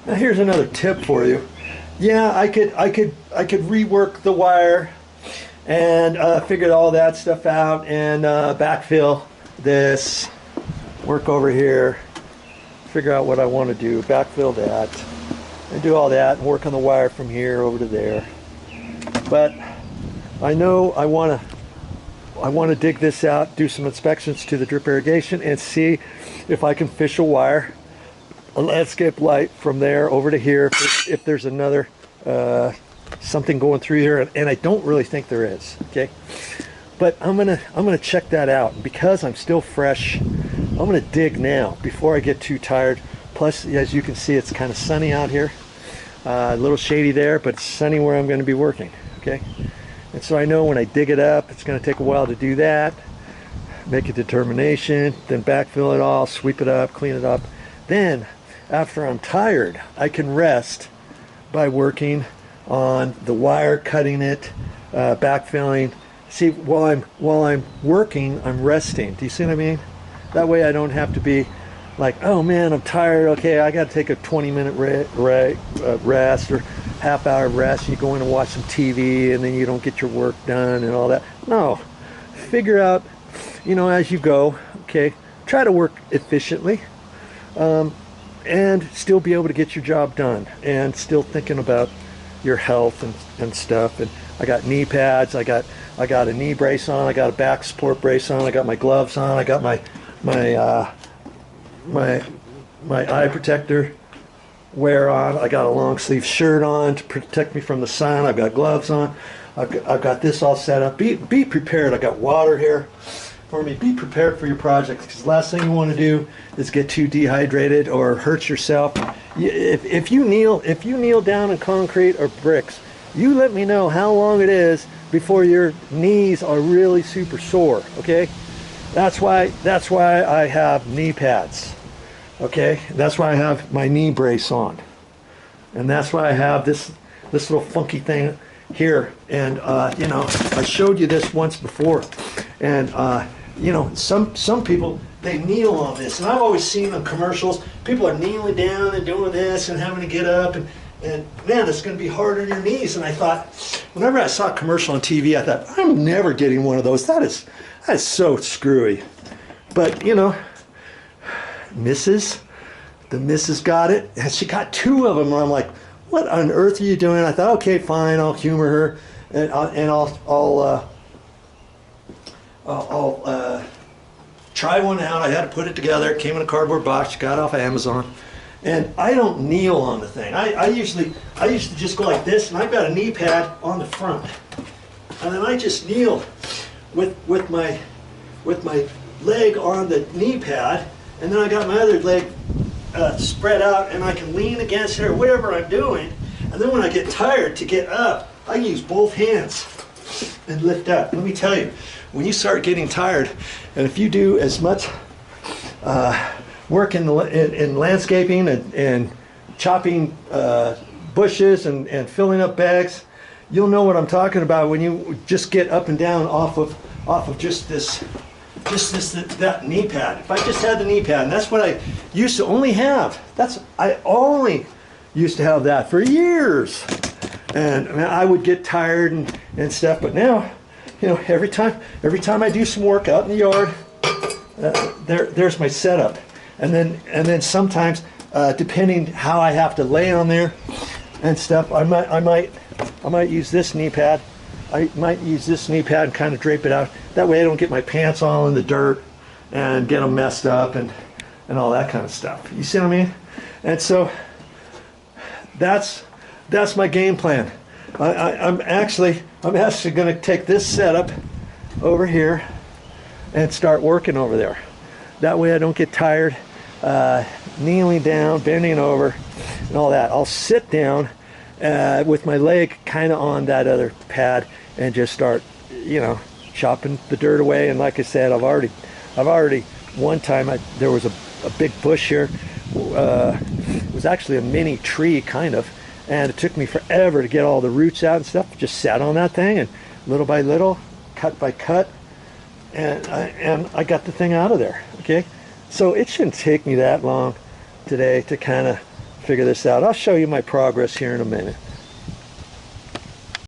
Now here's another tip for you. Yeah, I could rework the wire and figure all that stuff out and backfill this, work over here, figure out what I want to do, backfill that, and do all that and work on the wire from here over to there. But I know I want to dig this out, do some inspections to the drip irrigation, and see if I can fish a wire, a landscape light from there over to here, if there's another something going through here, and I don't really think there is. Okay, but I'm gonna check that out. Because I'm still fresh, I'm gonna dig now before I get too tired. Plus, as you can see, it's kind of sunny out here, a little shady there, but it's sunny where I'm going to be working. Okay, and so I know when I dig it up, it's going to take a while to do that, make a determination, then backfill it all, sweep it up, clean it up. Then after I'm tired, I can rest by working on the wire, cutting it, backfilling. See, while I'm working, I'm resting. Do you see what I mean? That way I don't have to be like, oh man, I'm tired, okay, I got to take a 20-minute rest or half-hour rest. You go in and watch some TV and then you don't get your work done and all that. No, figure out, you know, as you go. Okay, try to work efficiently and still be able to get your job done, and still thinking about your health and stuff. And I got knee pads, I got a knee brace on, I got a back support brace on, I got my gloves on, I got my eye protector wear on, I got a long sleeve shirt on to protect me from the sun, I've got gloves on, I've got this all set up. Be prepared. I got water here for me. Be prepared for your projects, because the last thing you want to do is get too dehydrated or hurt yourself. If you kneel down in concrete or bricks, you let me know how long it is before your knees are really super sore. Okay, that's why I have knee pads. Okay, that's why I have my knee brace on, and that's why I have this little funky thing here. And you know, I showed you this once before, and you know, some people, they kneel on this, and I've always seen on commercials, people are kneeling down and doing this and having to get up, and man, it's going to be hard on your knees. And I thought, whenever I saw a commercial on TV, I thought, I'm never getting one of those. That is so screwy. But you know, the missus got it, and she got two of them, and I'm like, what on earth are you doing? I thought, okay, fine, I'll humor her, and I'll try one out. I had to put it together. It came in a cardboard box, got it off of Amazon. And I don't kneel on the thing. I used to just go like this, and I've got a knee pad on the front, and then I just kneel with my leg on the knee pad, and then I got my other leg spread out, and I can lean against it or whatever I'm doing. And then when I get tired to get up, I use both hands and lift up. Let me tell you, when you start getting tired, and if you do as much work in landscaping and chopping bushes and filling up bags, you'll know what I'm talking about when you just get up and down off of just that knee pad. If I just had the knee pad, and that's what I used to only have. I only used to have that for years, and I would get tired and stuff. But now, you know, every time I do some work out in the yard, there's my setup. And then sometimes, depending how I have to lay on there and stuff, I might use this knee pad. I might use this knee pad and kind of drape it out. That way I don't get my pants all in the dirt and get them messed up and all that kind of stuff. You see what I mean? And so that's my game plan. I'm actually going to take this setup over here and start working over there. That way I don't get tired kneeling down, bending over, and all that. I'll sit down with my leg kind of on that other pad and just start, you know, chopping the dirt away. And like I said, I've already one time there was a big bush here. It was actually a mini tree kind of, and it took me forever to get all the roots out and stuff. Just sat on that thing, and little by little, cut by cut, and I got the thing out of there. Okay, so it shouldn't take me that long today to kind of figure this out. I'll show you my progress here in a minute.